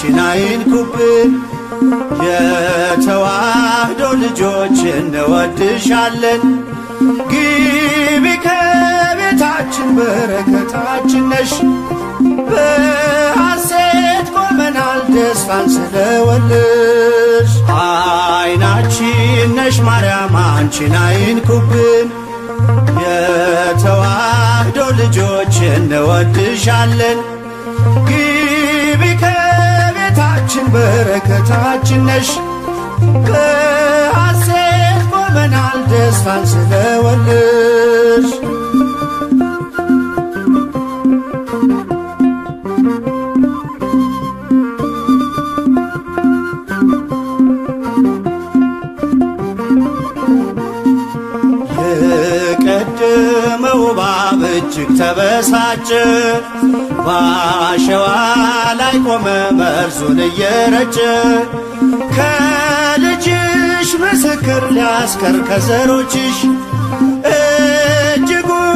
አንቺን አይንኩብን። የተዋህዶ ልጆች እንወድሻለን። ግቢ ከቤታችን በረከታችን ነሽ። በሐሴት ቆመናል ደስታን ስለወለድሽ። አይናችን ነሽ ማርያም አንቺን አይንኩብን። የተዋህዶ ልጆች እንወድሻለን። ግቢ ከቤታችን በረከታችን ነሽ። በሐሴት ቆመናል ደስታን ስለወለድሽ። የቀደመው እባብ እጅግ ተበሳጨ። በአሸዋ ላይ ቆመ መርዙን እየረጨ። ከልጅሽ ምስክር ሊያስቀር ከዘሮችሽ እጅጉን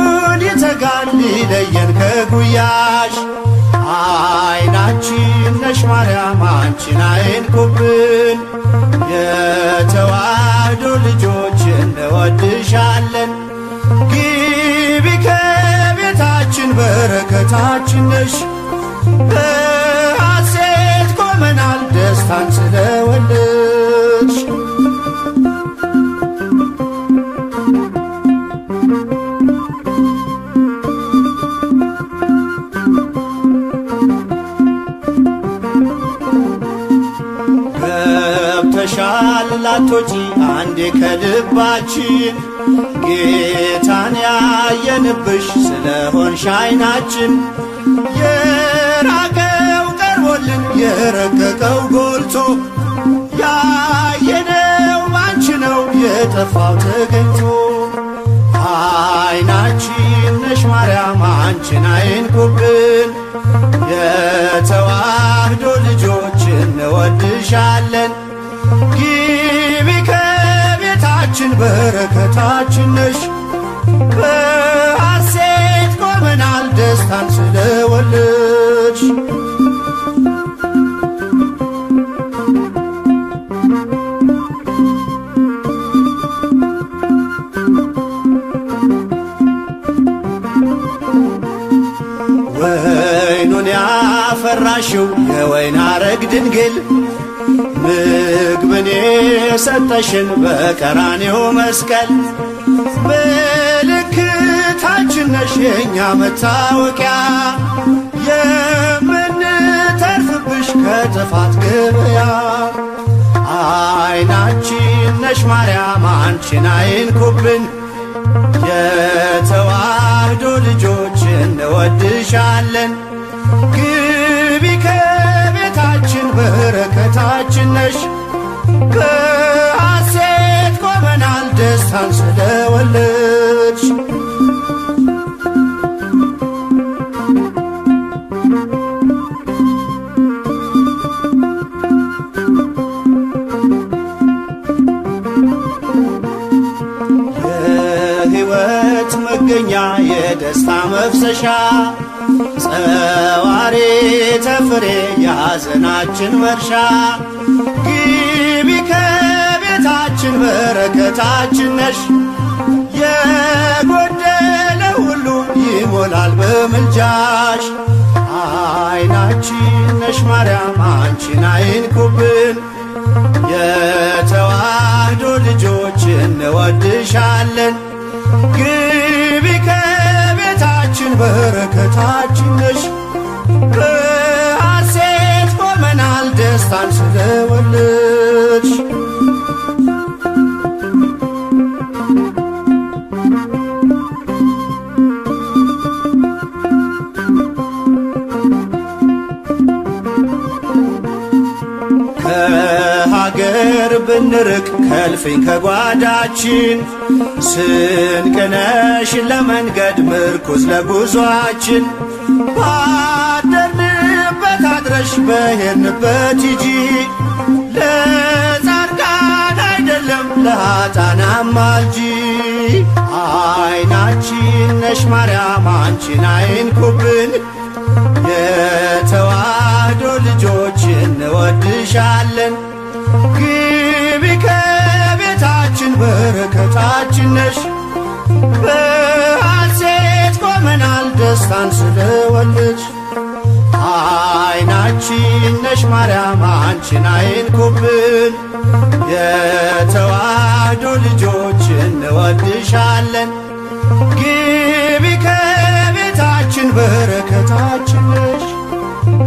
ይተጋል ሊለየን ከጉያሽ። አይናችን ነሽ ማርያም አንቺን አይንኩብን። የተዋህዶ ልጆች እንወድሻለን። ግቢ ከቤታችን በረከታችን ነሽ። በሐሴት ቆመናል ደስታን ስለወለድሽ። ገብተሻል ላትወጪ አንዴ ከልባችን። ጌታን ያየንብሽ ስለሆንሽ አይናችን። የራቀው ቀርቦልን የረቀቀው ጎልቶ ያየነው ባንቺ ነው የጠፋው ተገኝቶ። አይናችን ነሽ ማርያም አንቺን አይንኩብን። የተዋህዶ ልጆች እንወድሻለን። ግቢ ከቤታችን በረከታችን ነሽ። በሐሴት ቆመናል ደስታን ስለወለድሽ። ወይኑን ያፈራሽው የወይን አረግ ድንግል ምግብን የሰጠሽን በቀራኔው መስቀል። ምልክታችን ነሽ የእኛ መታወቂያ የምንተርፍብሽ ከጥፋት ገበያ። አይናችን ነሽ ማርያም አንቺን አይንኩብን። የተዋህዶ ልጆች እንወድሻለን። ግቢ ከቤታችን በረከታችን ነሽ። በሐሴት ቆመናል ደስታን ስለወለድሽ። የሕይወት መገኛ የደስታ መፍሰሻ ጸዋሬ ተፍሬ ያዘናችን መርሻ። ግቢ ከቤታችን በረከታችን ነሽ። የጎደለ ሁሉ ይሞላል በምልጃሽ። አይናችን ነሽ ማርያም አንቺን አይንኩብን። የተዋህዶ ልጆች እንወድሻለን። ግቢ ከቤታችን በረከታችን ነሽ። በሐሴት ቆመናል ደስታን ስለወለድሽ። ከሀገር ብንርቅ ከልፍኝ ከጓዳችን ስንቅነሽ ለመንገድ ምርኩዝ ለጉዟችን። ባደርንበት አድረሽ በሄድንበት ሂጂ። ለጻድቃን አይደለም ለኃጥአን አማልጂ። አይናችን ነሽ ማርያም አንቺን አይንኩብን። የተዋህዶ ልጆች እንወድሻለን። ግቢ ከቤታችን በረከታችን ነሽ። በሐሴት ቆመናል ደስታን ስለወለድሽ። አይናችን ነሽ ማርያም አንቺን አይንኩብን። የተዋህዶ ልጆች እንወድሻለን። ግቢ ከቤታችን በረከታችን ነሽ።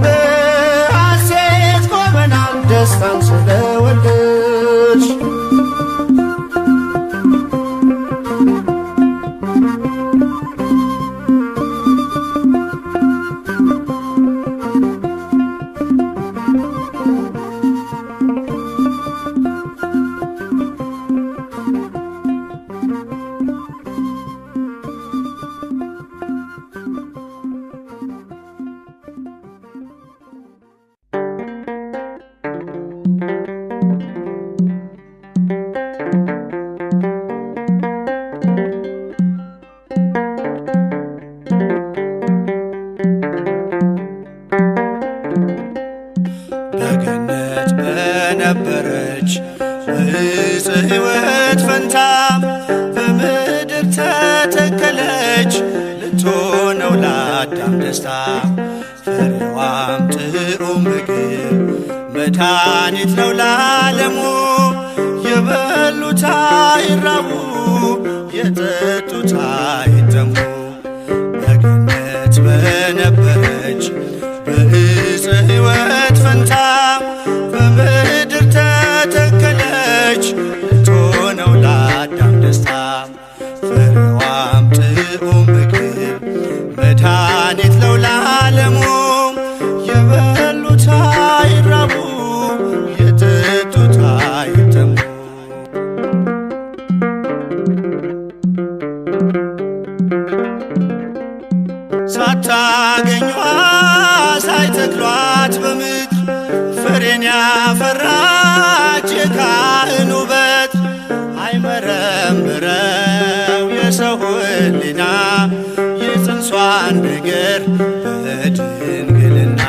በሐሴት ቆመናል ደስታን ስለወለድሽ። በገነት በነበረች በዕፀ ሕይወት ፈንታ በምድር ተተከለች ልትሆነው ለአዳም ደስታ። ፍሬዋም ጥዑም ምግብ መድኃኒት ነው ለዓለሙ። የበሉት አይራቡ የጠጡት አይጠሙ። በገነት በነበረች በዕፀ ሕይወት ፈንታ በምድር ተተከለች ልትሆነው ለአዳም ደስታ። ፍሬዋም ጥዑም ምግብ መድኃኒት ነው ለዓለሙ። የበሉት አይራቡ የጠጡት አይጠሙ። ሳታገኟት ሳይተክሏት በምድር ፍሬን ያፈራች የካህን ውበት። አይመረምረው የሰው ሕሊና የጽንሷን ነገር በድንግልና።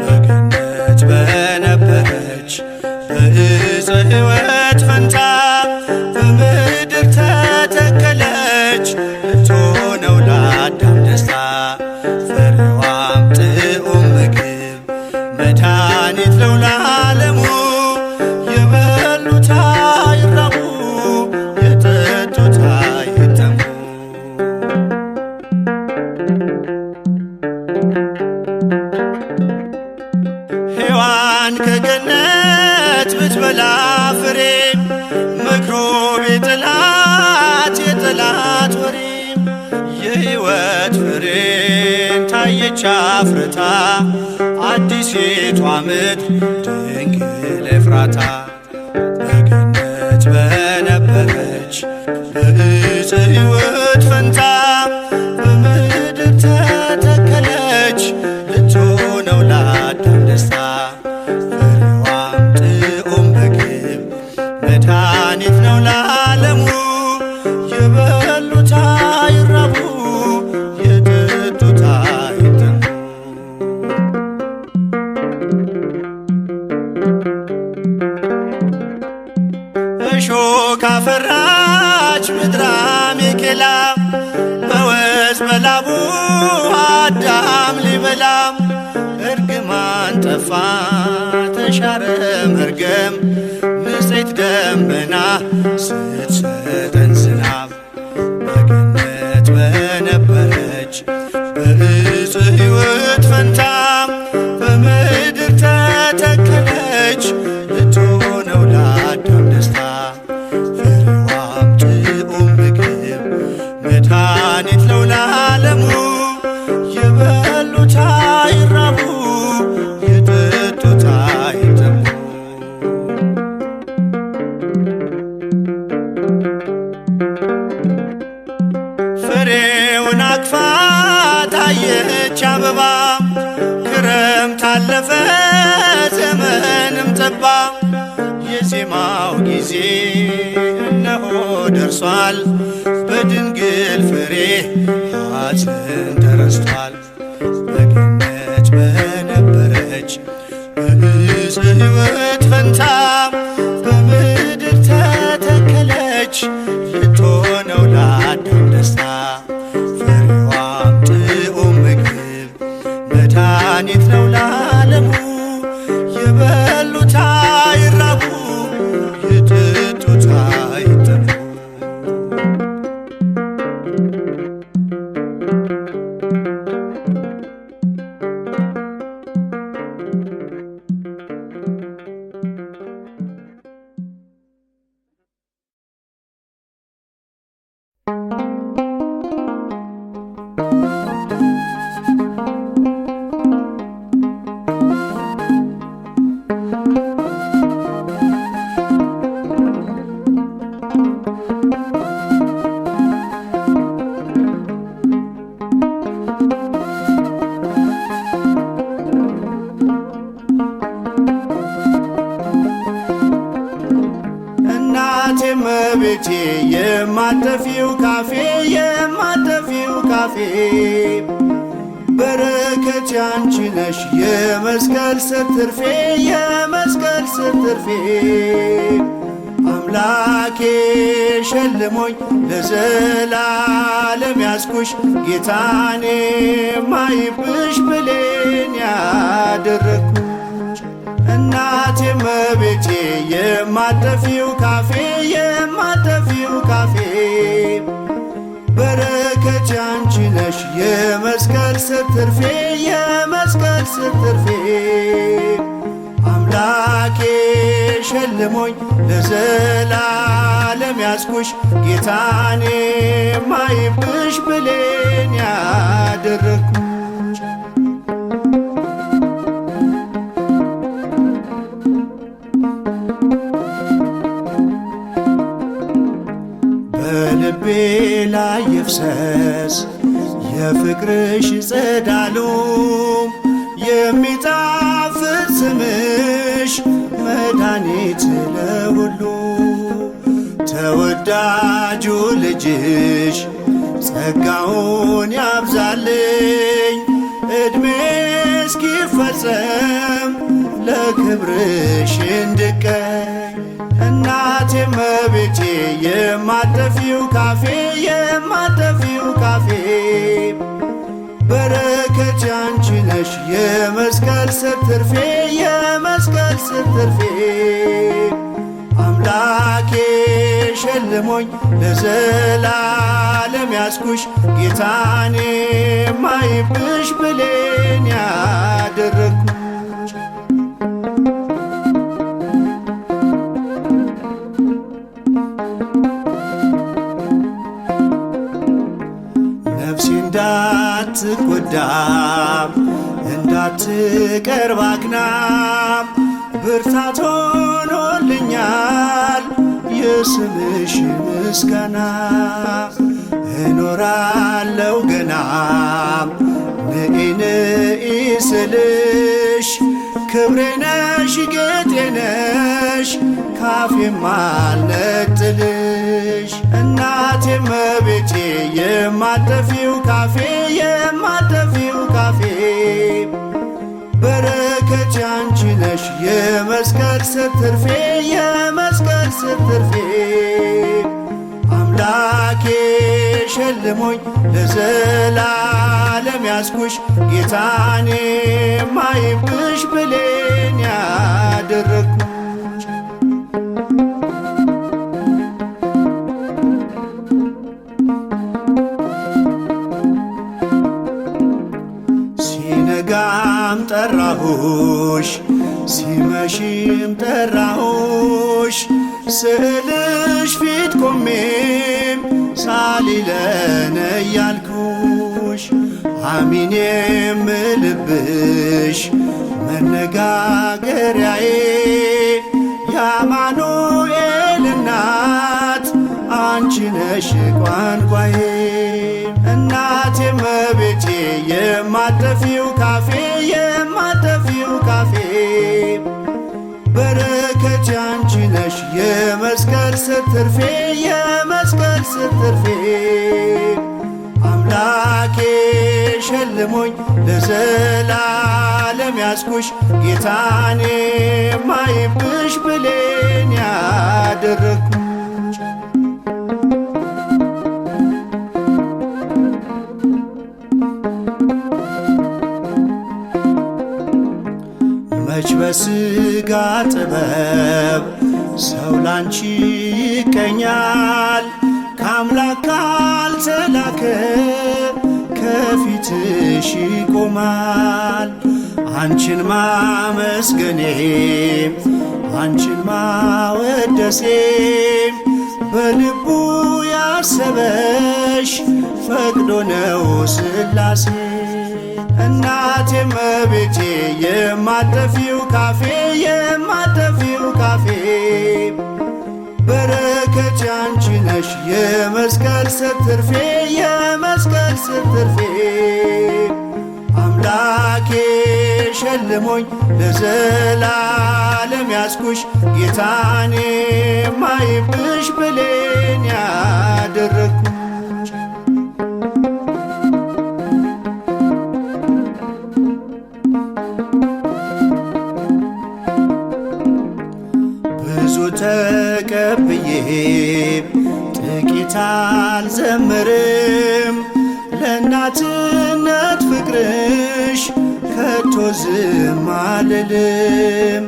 በገነት በነበረች በዕፀ ሕይወት ፈንታ በምድር ተተከለች ልትሆነው ለአዳም ደስታ። ፍሬዋም ጥዑም ምግብ መድኃኒት ነው ለዓለሙ። የበሉት አይራቡ የጠጡት አይጠሙ። ሔዋን ከገነት ብትበላ ፍሬ መክሮ ቢጥላት የጠላት ወሬ። የሕይወት ፍሬን ታየች አፍርታ አዲሲቷ ምድር ድንግል ኤፍራታ። በገነት በነበረች በዕፀ ሕይወት ፈንታ በምድር ተተከለች ልትሆነው ለአዳም ደስታ። ፍሬዋም ጥዑም ምግብ መድኃኒት ነው ለዓለሙ። የበሉት አይራቡ የጠጡት አይጠሙ። እሾህ አፈራች ምድረ አሜኬላ በወዝ በላቡ አዳም ሊበላ። እርግማን ጠፋ ተሻረ መርገም ንጽሕት ደመና ስትሰጠን ዝናብ። በገነት በነበረች በዕፀ ሕይወት ፈንታ በምድር ተተከለች ልትሆነው ለአዳም ደስታ። ፍሬዋም ጥዑም ምግብ መድኃኒት ነው ለዓለሙ። የበሉት አይራቡ የጠጡት አይጠሙ። ፍሬውን አቅፋ ታየች አበባ። ክረምት አለፈ ዘመንም ጠባ። የዜማው ጊዜ እነሆ ደርሷል። በድንግል ፍሬ ሐዘን ተረስቷል። በገነት በነበረች በዕፀ ሕይወት ፈንታ በምድር ተተከለች ልትሆነው ለአዳም ደስታ። ፍሬዋም ጥዑም ምግብ መድኃኒት ነው ለዓለሙ። የበሉት አይራቡ የጠጡት አይጠሙ። እናቴ እመቤቴ የማትጠፊው ካፌ የማትጠፊው ካፌ በረከት ያንቺ ነሽ የመስቀል ስር ትርፌ የመስቀል ስር ትርፌ። አምላኬ ሸልሞኝ ለዘላለም ያስኩሽ ጌታኔ ማይብሽ ብሌን ያደረግኩሽ። እናቴ እመቤቴ የማትጠፊው ካፌ የማትጠፊው ካፌ በረከት ያንቺ ነሽ የመስቀል ስር ትርፌ የመስቀል ስር ትርፌ። አምላኬ ሸልሞኝ ለዘላለም ያስኩሽ ጌታኔ ማይብሽ ብሌን ያደረግኩሽ። በልቤ ላይ ይፍሰስ የፍቅርሽ ጸዳሉ የሚጣፍጥ ስምሽ መድኃኒት ለሁሉ። ተወዳጁ ልጅሽ ጸጋውን ያብዛልኝ ዕድሜ እስኪፈጸም ለክብርሽ እንድቀኝ። እናቴ እመቤቴ የማትጠፊው ካፌ የማትጠፊው ካፌ በረከት ያንቺ ነሽ የመስቀል ስር ትርፌ የመስቀል ስር ትርፌ። አምላኬ ሸልሞኝ ለዘላለም ያስኩሽ ጌታኔ ማይብሽ ብሌን ያደረግኩሽ። ነፍሴ እንዳትጎዳም እንዳትቀር ባክናም ብርታት ሆኖልኛል የስምሽ ምስጋና። እኖራለሁ ገናም ንኢ ንኢ ስልሽ ክብሬ ነሽ ጌጤ ነሽ ካፌም አልነጥልሽ። እናቴ እመቤቴ የማትጠፊው ካፌ የማትጠፊው ካፌ በረከት ያንቺ ነሽ የመስቀል ስር ትርፌ የመስቀል ስር ትርፌ። አምላኬ ሸልሞኝ ለዘላለም ያስኩሽ ጌታኔ ማይብሽ ብሌን ያደረግኩሽ። ሲነጋም ጠራሁሽ ሲመሽም ጠራሁሽ ስዕልሽ ፊት ቆሜም ሳሊለነ እያልኩሽ አሚን የምልብሽ መነጋገሪያዬ የአማኑኤል እናት አንቺ ነሽ ቋንቋዬ። እናቴ እመቤቴ የማትጠፊው ካፌ የማትጠፊው ካፌ በረከት ያንቺ ነሽ የመስቀል ስር ትርፌ የመስቀል ስር ትርፌ። አምላኬ ሸልሞኝ ለዘላለም ያስኩሽ ጌታኔ ማይብሽ ብሌን ያደረግኩሽ መች በሥጋ ጥበብ ሰው ላንቺ ይቀኛል ከአምላክ ካልተላከ ከፊትሽ ይቆማል አንቺን ማመስገኔም አንቺን ማወደሴም በልቡ ያሰበሽ ፈቅዶ ነው ሥላሴ እናቴ እመቤቴ የማጠፊው ካፌ የማጠፊው ካፌ በረከት ያንቺ ነሽ የመስቀል ስር ትርፌ የመስቀል ስር ትርፌ አምላኬ ሸልሞኝ ለዘላለም ያስኩሽ ጌታኔ ማይብሽ ብሌን ያደረግኩሽ ብዙ ተቀብዬ ጥቂት አልዘምርም ለእናትነት ፍቅርሽ ከቶ ዝም አልልም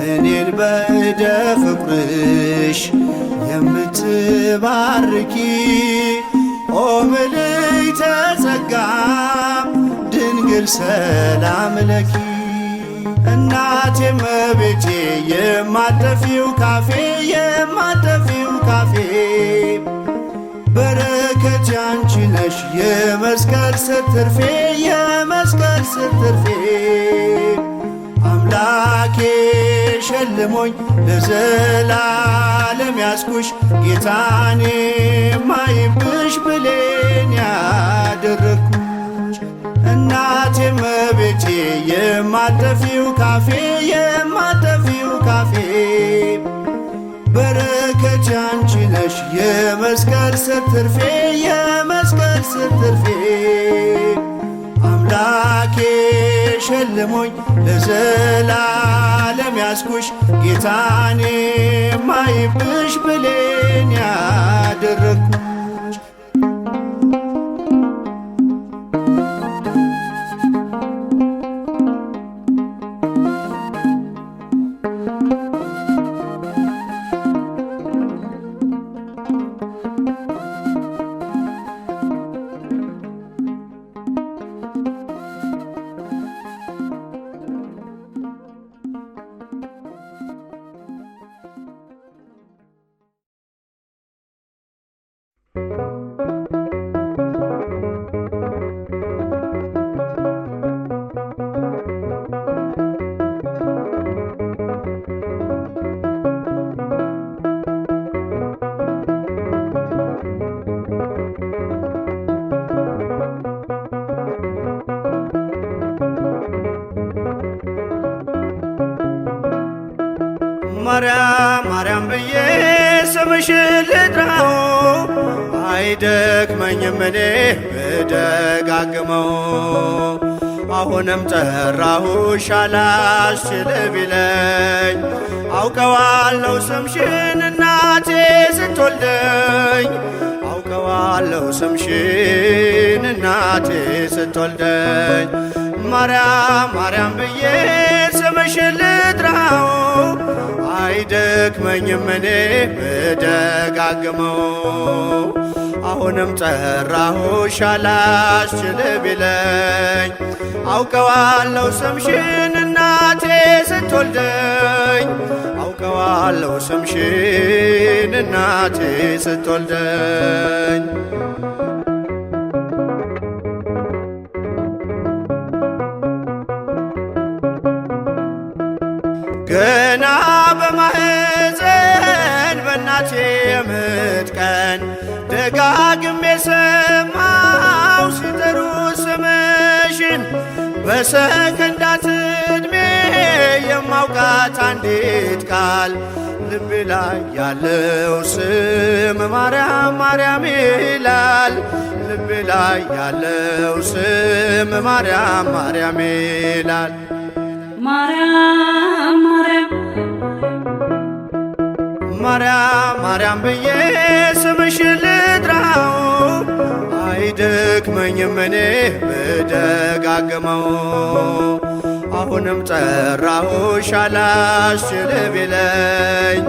እኔን በእደ ፍቅርሽ የምትባርኪ ኦ ምልዕተ ጸጋ ድንግል ሰላም ለኪ እናቴ እመቤቴ የማጠፊው ካፌ የማጠፊው ካፌ በረከት ያንቺ ነሽ የመስቀል ስር ትርፌ የመስቀል ስር ትርፌ አምላኬ ሸልሞኝ ለዘላለም ያስኩሽ ጌታኔ ማይብሽ ብሌን ያደረግኩሽ እናቴ እመቤቴ የማጠፊው ካፌ የማጠፊው ካፌ በረከት ያንቺ ነሽ የመስቀል ስር ትርፌ የመስቀል ስር ትርፌ አምላኬ ሸልሞኝ ለዘላለም ያስኩሽ ጌታኔ ማይብሽ ብሌን ያደረግኩሽ ማርያም ማርያም ብዬ ስምሽን ልጥራው አይደክመኝም እኔ ብደጋግመው አሁንም ጠራሁሽ አላስችል ቢለኝ አውቀዋለሁ ስምሽን እናቴ ስትወልደኝ አውቀዋለሁ ስምሽን እናቴ ስትወልደኝ ማርያም ማርያም ብዬ ስምሽን ልጥራው አይደክመኝም እኔ ብደጋግመው አሁንም ጠራሁሽ አላስችል ቢለኝ አውቀዋለሁ ስምሽን እናቴ ስትወልደኝ አውቀዋለሁ ስምሽን እናቴ ስትወልደኝ ገና በማህፀን በእናቴ የምጥ ቀን ደጋግሜ ሰማው ሲጠሩ ስምሽን በሰከንዳት ዕድሜ የማውቃት አንዲት ቃል ልቤ ላይ ያለው ስም ማርያም ማርያም ይላል። ልቤ ላይ ያለው ስም ማርያም ማርያም ይላል። ማርያም ማርያም ማርያም ማርያም ብዬ ስምሽን ልጥራው አይደክመኝም እኔ ብደጋግመው። አሁንም ጠራሁሽ አላስችል ቢለኝ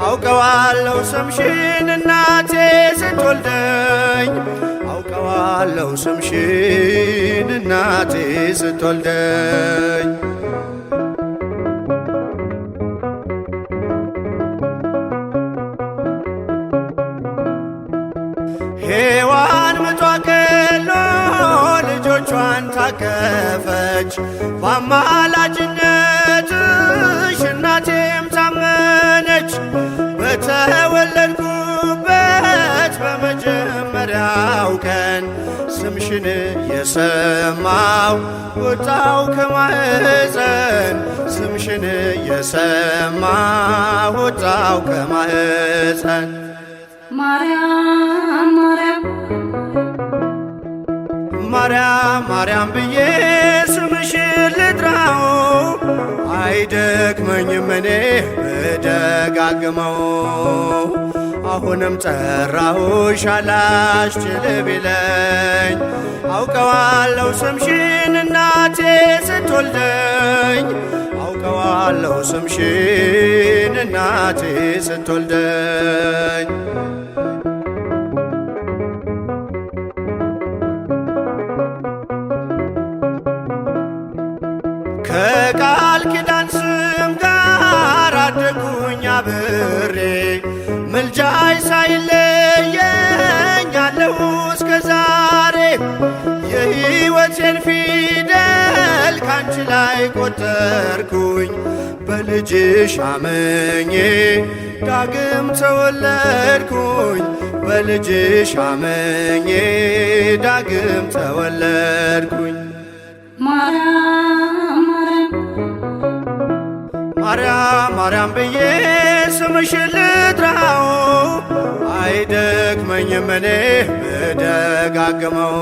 አውቀዋለሁ ስምሽን እናቴ ስትወልደኝ። አውቀዋለሁ ስምሽን እናቴ ስትወልደኝ። ሔዋን ምጧ ቀሎ ልጆቿን ታቀፈች በአማላጅነትሽ እናቴም ታመነች። በተወለድኩበት በመጀመሪያው ቀን ስምሽን የሰማው ወጣው ከማህፀን። ስምሽን የሰማው ወጣው ከማህፀን። ማርያም ማርያም ማርያም ማርያም ብዬ ስምሽን ልጥራው አይደክመኝም እኔ ብደጋግመው። አሁንም ጠራሁሽ አላስችል ቢለኝ አውቀዋለሁ ስምሽን እናቴ ስትወልደኝ። አውቀዋለሁ ስምሽን እናቴ ስትወልደኝ። ከቃል ኪዳን ስም ጋር አደግኩኝ አብሬ ምልጃይ ሳይለየኝ አለሁ እስከ ዛሬ። የሕይወቴን ፊደል ካንቺ ላይ ቆጠርኩኝ በልጅሽ አመኜ ዳግም ተወለድኩኝ። በልጅሽ አመኜ ዳግም ተወለድኩኝ። ማርያም ማርያም ማርያም ብዬ ስምሽን ልጥራው አይደክመኝም እኔ ብደጋግመው።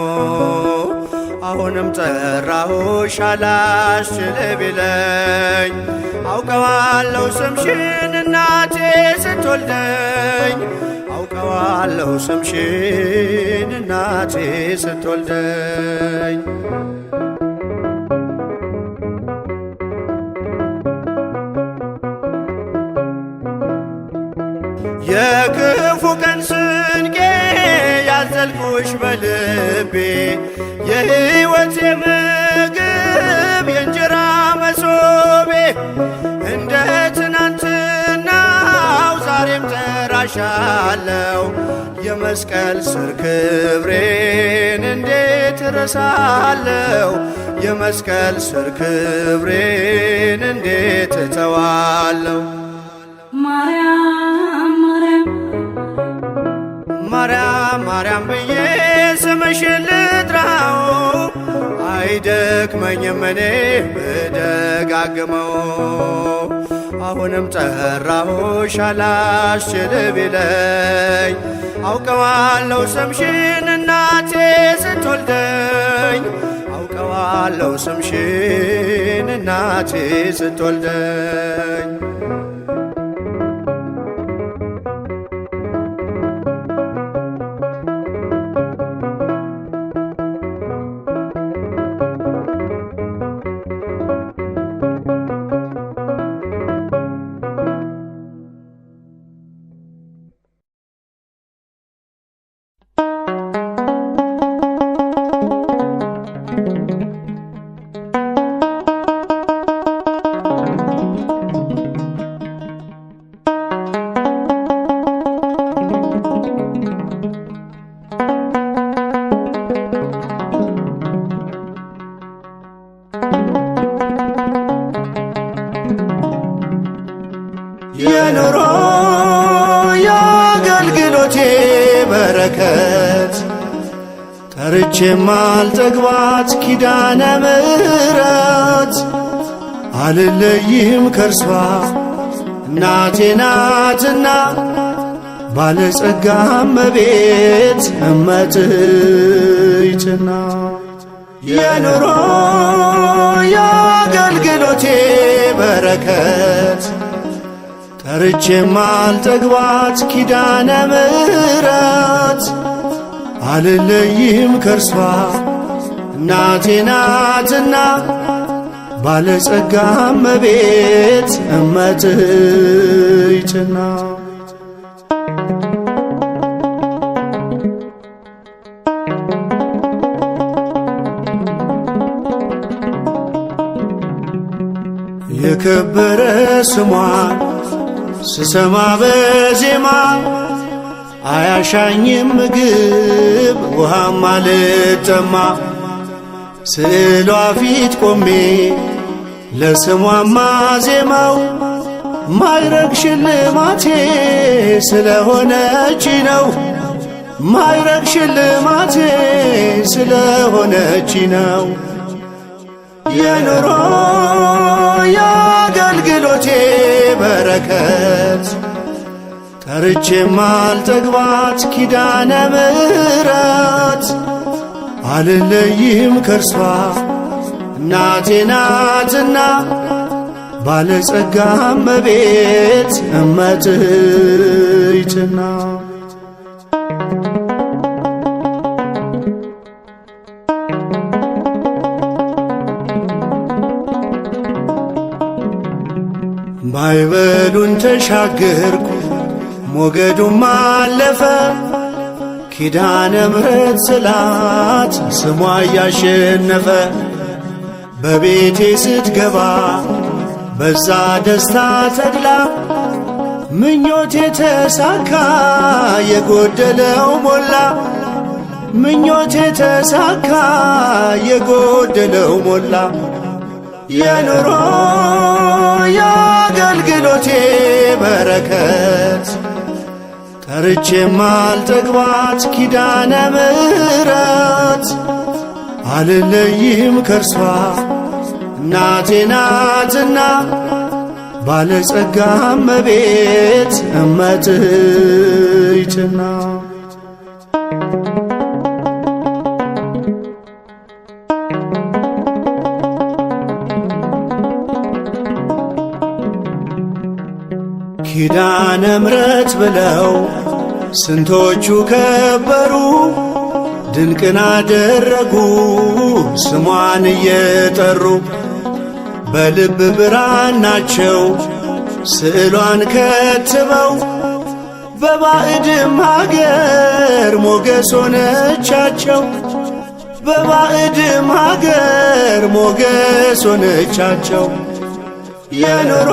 አሁንም ጠራሁሽ አላስችል ቢለኝ አውቀዋለሁ ስምሽን እናቴ ስትወልደኝ። አውቀዋለሁ ስምሽን እናቴ ስትወልደኝ። የክፉ ቀን ስንቄ ያዘልኩሽ በልቤ የሕይወቴ ምግብ የእንጀራ መሶቤ። እንደ ትናንትናው ዛሬም ጠራሻለው የመስቀል ስር ክብሬን እንዴት እረሳለው? የመስቀል ስር ክብሬን እንዴት እተዋለው? ማርያም ማርያም ማርያም ብዬ ስምሽን ልጥራው አይደክመኝም እኔ ብደጋግመው። አሁንም ጠራሁሽ አላስችል ቢለኝ አውቀዋለሁ ስምሽን እናቴ ስትወልደኝ። አውቀዋለሁ ስምሽን እናቴ ስትወልደኝ። የኑሮ የአገልግሎቴ በረከት ጠርቼ ማልጠግባት ኪዳነ ምሕረት አልለይም ከርሷ እናቴ ናትና ባለጸጋ እመቤት እመትይትና የኑሮ የአገልግሎቴ በረከት ጠርቼም አልጠግባት ኪዳነ ምሕረት አልለይም ከርሷ እናቴ ናትና ባለጸጋ እመቤት እመትይትና የከበረ ስሟን ስሰማ በዜማ አያሻኝም ምግብ ውሃም አልጠማ ስዕሏ ፊት ቆሜ ለስሟማ ዜማው ማይረግ ሽልማቴ ስለሆነች ነው ማይረግ ሽልማቴ ስለሆነች ነው የኑሮ የአገልግሎቴ በረከት ጠርቼም አልጠግባት ኪዳነ ምሕረት አልለይም ከርሷ እናቴ ናትና ባለጸጋ እመቤት እመትይትና ማዕበሉን ተሻገርኩ ሞገዱም አለፈ ኪዳነ ምሕረት ስላት ስሟ እያሸነፈ በቤቴ ስትገባ በዛ ደስታ ተድላ ምኞቴ ተሳካ የጎደለው ሞላ ምኞቴ ተሳካ የጎደለው ሞላ የኑሮ የአገልግሎቴ በረከት ጠርቼም አልጠግባት ኪዳነ ምሕረት አልለይም ከርሷ እናቴ ናትና ባለጸጋ እመቤት እመትይትና ኪዳነ ምሕረት ብለው ስንቶቹ ከበሩ ድንቅን አደረጉ ስሟን እየጠሩ በልብ ብራናቸው ስዕሏን ከትበው በባዕድም ሀገር ሞገስ ሆነቻቸው በባዕድም ሀገር ሞገስ ሆነቻቸው የኑሮ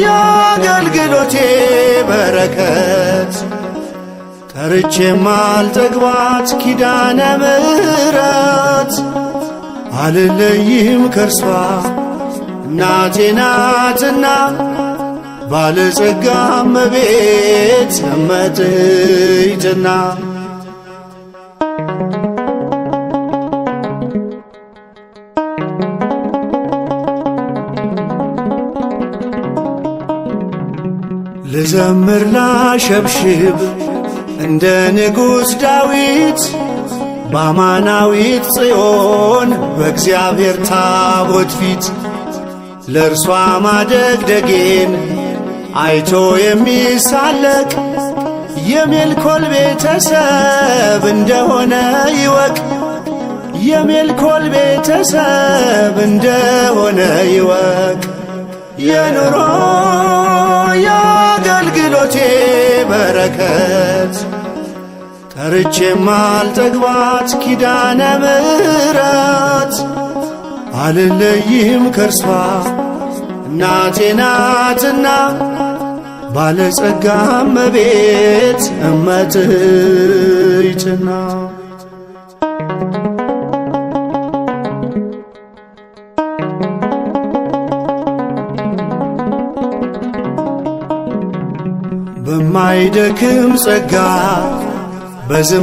የአገልግሎቴ በረከት ጠርቼም አልጠግባት ኪዳነ ምሕረት አልለይም ከርሷ እናቴ ናትና ባለጸጋ እመቤት እመትይትና ልዘምር ላሸብሽብ እንደ ንጉሥ ዳዊት በአማናዊት ጽዮን በእግዚአብሔር ታቦት ፊት ለእርሷ ማደግደጌን አይቶ የሚሳለቅ የሜልኮል ቤተሰብ እንደሆነ ይወቅ የሜልኮል ቤተሰብ እንደሆነ ይወቅ የኑሮ የአገልግሎቴ በረከት ጠርቼም አልጠግባት ኪዳነ ምሕረት አልለይም ከርሷ እናቴ ናትና ባለጸጋ እመቤት እመትይትና በማይደክም ጸጋ በዝም